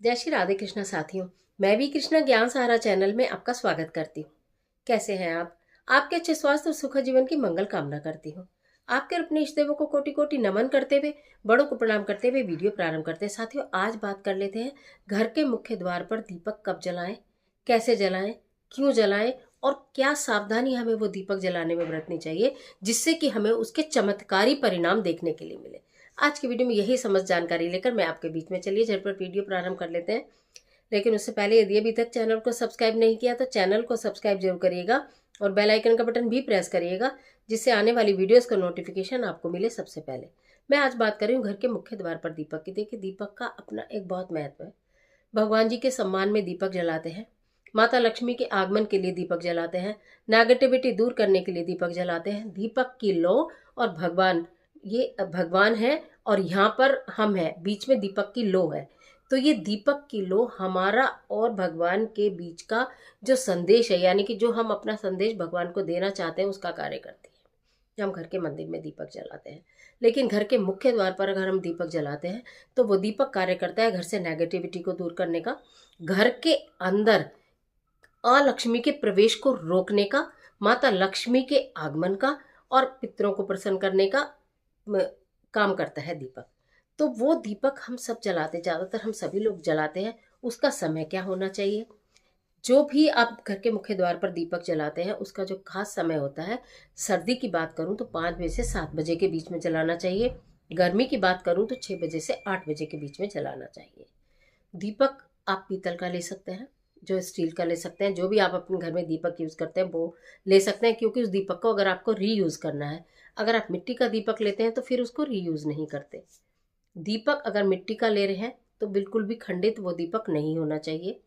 जय श्री राधे कृष्णा साथियों। मैं भी कृष्णा ज्ञान सहारा चैनल में आपका स्वागत करती हूँ। कैसे हैं आप? आपके अच्छे स्वास्थ्य और सुखद जीवन की मंगल कामना करती हूँ। आपके और अपने इष्ट देवों को कोटि कोटि नमन करते हुए, बड़ों को प्रणाम करते हुए वीडियो प्रारंभ करते हैं। साथियों, आज बात कर लेते हैं घर के मुख्य द्वार पर दीपक कब जलाएं, कैसे जलाएं, क्यों जलाएं और क्या सावधानी हमें वो दीपक जलाने में बरतनी चाहिए जिससे कि हमें उसके चमत्कारी परिणाम देखने के लिए मिले। आज की वीडियो में यही समझ जानकारी लेकर मैं आपके बीच में, चलिए झटपट वीडियो प्रारंभ कर लेते हैं। लेकिन उससे पहले यदि अभी तक चैनल को सब्सक्राइब नहीं किया तो चैनल को सब्सक्राइब जरूर करिएगा और बेल आइकन का बटन भी प्रेस करिएगा जिससे आने वाली वीडियोस का नोटिफिकेशन आपको मिले सबसे पहले। मैं आज बात कर रही हूँ घर के मुख्य द्वार पर दीपक की। देखिए, दीपक का अपना एक बहुत महत्व है। भगवान जी के सम्मान में दीपक जलाते हैं, माता लक्ष्मी के आगमन के लिए दीपक जलाते हैं, नेगेटिविटी दूर करने के लिए दीपक जलाते हैं। दीपक की लो और भगवान, ये भगवान है और यहाँ पर हम हैं, बीच में दीपक की लो है। तो ये दीपक की लो हमारा और भगवान के बीच का जो संदेश है, यानी कि जो हम अपना संदेश भगवान को देना चाहते हैं, उसका कार्य करती है। जब हम घर के मंदिर में दीपक जलाते हैं, लेकिन घर के मुख्य द्वार पर अगर हम दीपक जलाते हैं तो वो दीपक कार्य करता है घर से नेगेटिविटी को दूर करने का, घर के अंदर अलक्ष्मी के प्रवेश को रोकने का, माता लक्ष्मी के आगमन का और पितरों को प्रसन्न करने का काम करता है दीपक। तो वो दीपक हम सब जलाते, ज़्यादातर हम सभी लोग जलाते हैं। उसका समय क्या होना चाहिए? जो भी आप घर के मुख्य द्वार पर दीपक जलाते हैं उसका जो खास समय होता है, सर्दी की बात करूं तो 5 बजे से 7 बजे के बीच में जलाना चाहिए। गर्मी की बात करूं तो 6 बजे से 8 बजे के बीच में जलाना चाहिए। दीपक आप पीतल का ले सकते हैं, जो स्टील का ले सकते हैं, जो भी आप अपने घर में दीपक यूज़ करते हैं वो ले सकते हैं, क्योंकि उस दीपक को अगर आपको रीयूज़ करना है, अगर आप मिट्टी का दीपक लेते हैं तो फिर उसको रीयूज़ नहीं करते। दीपक अगर मिट्टी का ले रहे हैं तो बिल्कुल भी खंडित वो दीपक नहीं होना चाहिए।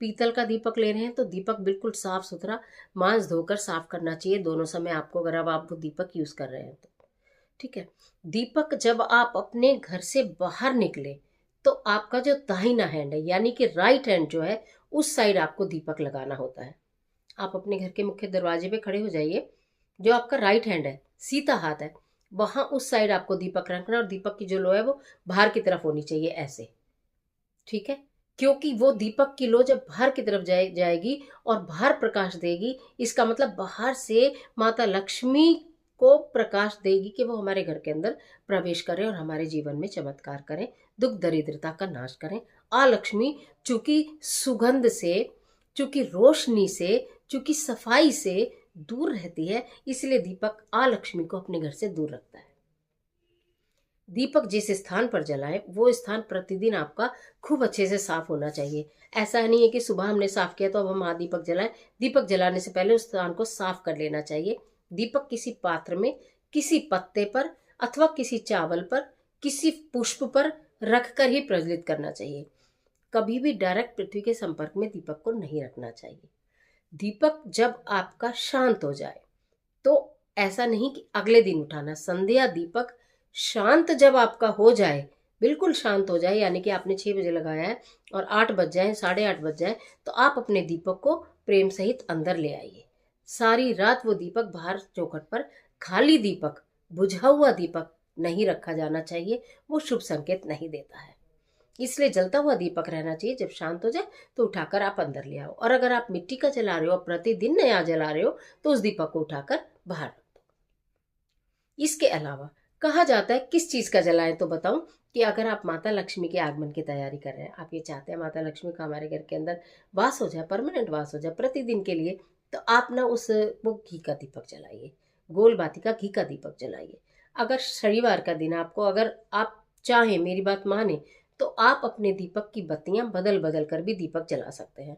पीतल का दीपक ले रहे हैं तो दीपक बिल्कुल साफ सुथरा, मांस धोकर साफ करना चाहिए दोनों समय आपको, अगर अब आप वो दीपक यूज़ कर रहे हैं तो। ठीक है। दीपक जब आप अपने घर से बाहर निकले तो आपका जो दाहिना हैंड है, यानी कि राइट हैंड जो है, उस साइड आपको दीपक लगाना होता है। आप अपने घर के मुख्य दरवाजे पे खड़े हो जाइए, जो आपका राइट हैंड है, सीधा हाथ है, वहां उस साइड आपको दीपक रखना और दीपक की जो लो है वो बाहर की तरफ होनी चाहिए, ऐसे। ठीक है। क्योंकि वो दीपक की लो जब बाहर की तरफ जाएगी और बाहर प्रकाश देगी, इसका मतलब बाहर से माता लक्ष्मी को प्रकाश देगी कि वो हमारे घर के अंदर प्रवेश करें और हमारे जीवन में चमत्कार करें, दुख दरिद्रता का नाश करें। आ लक्ष्मी चूंकि सुगंध से, चूंकि रोशनी से, चूंकि सफाई से दूर रहती है, इसलिए दीपक आ लक्ष्मी को अपने घर से दूर रखता है। दीपक जिस स्थान पर जलाएं वो स्थान प्रतिदिन आपका खूब अच्छे से साफ होना चाहिए। ऐसा नहीं है कि सुबह हमने साफ किया तो अब हम दीपक जलाएं। दीपक जलाने से पहले उस स्थान को साफ कर लेना चाहिए। दीपक किसी पात्र में, किसी पत्ते पर अथवा किसी चावल पर, किसी पुष्प पर रखकर ही प्रज्वलित करना चाहिए। कभी भी डायरेक्ट पृथ्वी के संपर्क में दीपक को नहीं रखना चाहिए। दीपक जब आपका शांत हो जाए तो ऐसा नहीं कि अगले दिन उठाना, संध्या दीपक शांत जब आपका हो जाए, बिल्कुल शांत हो जाए, यानी कि आपने 6 बजे लगाया है और 8 बज जाए, 8:30 बज जाए, तो आप अपने दीपक को प्रेम सहित अंदर ले आइए। सारी रात वो दीपक बाहर चौखट पर, खाली दीपक, बुझा हुआ दीपक नहीं रखा जाना चाहिए, वो शुभ संकेत नहीं देता है। इसलिए जलता हुआ दीपक रहना चाहिए। जब शांत हो जाए तो उठाकर आप अंदर ले आओ। और अगर आप मिट्टी का जला रहे हो, प्रतिदिन नया जला रहे हो, तो उस दीपक को उठाकर बाहर रख दो। इसके अलावा कहा जाता है किस चीज का जलाएं, तो बताऊं कि अगर आप माता लक्ष्मी के आगमन की तैयारी कर रहे हैं, आप ये चाहते हैं माता लक्ष्मी का हमारे घर के अंदर वास हो जाए, परमानेंट वास हो जाए प्रतिदिन के लिए, तो आप ना वो घी का दीपक जलाइए, गोल बाती का घी का दीपक जलाइए। अगर शनिवार का दिन आपको, अगर आप चाहें, मेरी बात माने, तो आप अपने दीपक की बत्तियां बदल बदल कर भी दीपक जला सकते हैं।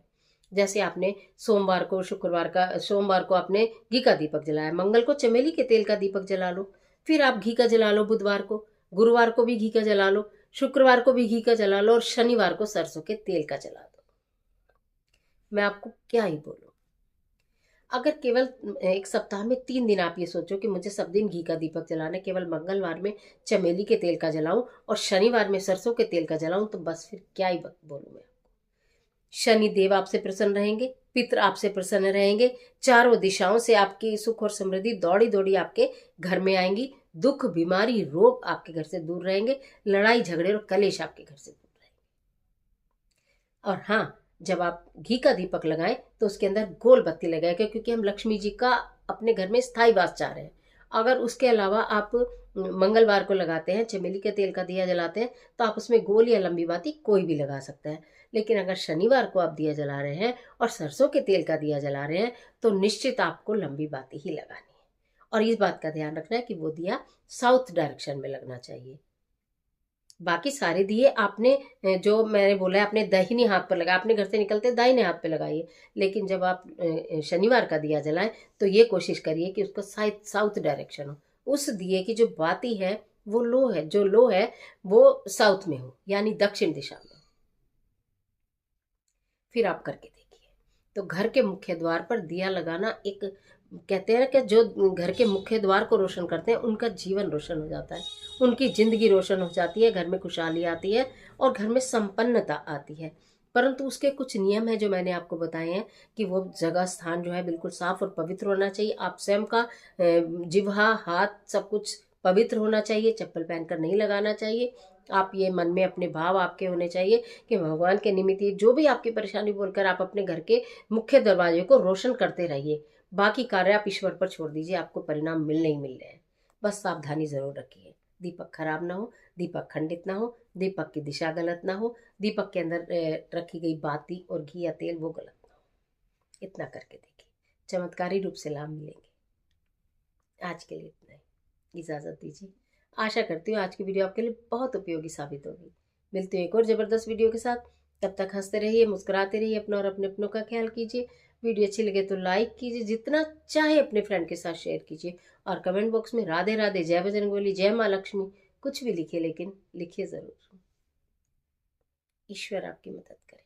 जैसे आपने सोमवार को, शुक्रवार का, सोमवार को आपने घी का दीपक जलाया, मंगल को चमेली के तेल का दीपक जला लो, फिर आप घी का जला लो बुधवार को, गुरुवार को भी घी का जला लो, शुक्रवार को भी घी का जला लो और शनिवार को सरसों के तेल का जला दो। मैं आपको क्या ही बोलूं। अगर केवल एक सप्ताह में 3 दिन आप ये सोचो कि मुझे सब दिन घी का दीपक जलाना है, केवल मंगलवार में चमेली के तेल का जलाऊं और शनिवार में सरसों के तेल का जलाऊं, तो बस फिर क्या ही बोलूं मैं। शनि देव आपसे प्रसन्न रहेंगे, पितर आपसे प्रसन्न रहेंगे, चारों दिशाओं से आपकी सुख और समृद्धि दौड़ी दौड़ी आपके घर में आएंगी, दुख, बीमारी, रोग आपके घर से दूर रहेंगे, लड़ाई झगड़े और कलेश आपके घर से दूर रहेंगे। और हाँ, जब आप घी का दीपक लगाएं तो उसके अंदर गोल बत्ती लगाएं, क्योंकि हम लक्ष्मी जी का अपने घर में स्थायी वास चाह रहे हैं। अगर उसके अलावा आप मंगलवार को लगाते हैं, चमेली के तेल का दिया जलाते हैं, तो आप उसमें गोल या लंबी बाती कोई भी लगा सकता है। लेकिन अगर शनिवार को आप दिया जला रहे हैं और सरसों के तेल का दिया जला रहे हैं, तो निश्चित आपको लंबी बाती ही लगानी है। और इस बात का ध्यान रखना है कि वो दिया साउथ डायरेक्शन में लगना चाहिए। बाकी सारे दिए आपने जो मैंने बोला है, अपने दाहिने हाथ पर लगाए, अपने घर से निकलते दाहिने हाथ पे लगाइए। लेकिन जब आप शनिवार का दिया जलाएं तो ये कोशिश करिए कि उसका साउथ डायरेक्शन हो, उस दिए की जो बाती है वो लो है, जो लो है वो साउथ में हो, यानी दक्षिण दिशा में। फिर आप करके देखिए। तो घर के मुख्य द्वार पर दिया लगाना, एक कहते हैं ना कि जो घर के मुख्य द्वार को रोशन करते हैं उनका जीवन रोशन हो जाता है, उनकी जिंदगी रोशन हो जाती है, घर में खुशहाली आती है और घर में संपन्नता आती है। परंतु उसके कुछ नियम है जो मैंने आपको बताए हैं, कि वो जगह स्थान जो है बिल्कुल साफ और पवित्र होना चाहिए। आप स्वयं का जिह्वा, हाथ, सब कुछ पवित्र होना चाहिए, चप्पल पहनकर नहीं लगाना चाहिए। आप ये मन में अपने भाव आपके होने चाहिए कि भगवान के निमित्त ये जो भी आपकी परेशानी बोलकर आप अपने घर के मुख्य दरवाजे को रोशन करते रहिए। बाकी कार्य आप ईश्वर पर छोड़ दीजिए, आपको परिणाम मिलने ही मिल रहे हैं। बस सावधानी जरूर रखिए, दीपक खराब ना हो, दीपक खंडित ना हो, दीपक की दिशा गलत ना हो, दीपक के अंदर रखी गई बाती और घी या तेल वो गलत ना हो। इतना करके देखिए, चमत्कारी रूप से लाभ मिलेंगे। आज के लिए इतना ही, इजाज़त दीजिए। आशा करती हूँ आज की वीडियो आपके लिए बहुत उपयोगी साबित होगी। मिलती हूँ एक और ज़बरदस्त वीडियो के साथ। तब तक हंसते रहिए, मुस्कुराते रहिए, अपना और अपने अपनों का ख्याल कीजिए। वीडियो अच्छी लगे तो लाइक कीजिए, जितना चाहे अपने फ्रेंड के साथ शेयर कीजिए, और कमेंट बॉक्स में राधे राधे, जय बजरंगबली, जय माँ लक्ष्मी कुछ भी लिखिए, लेकिन लिखिए ज़रूर। ईश्वर आपकी मदद करे।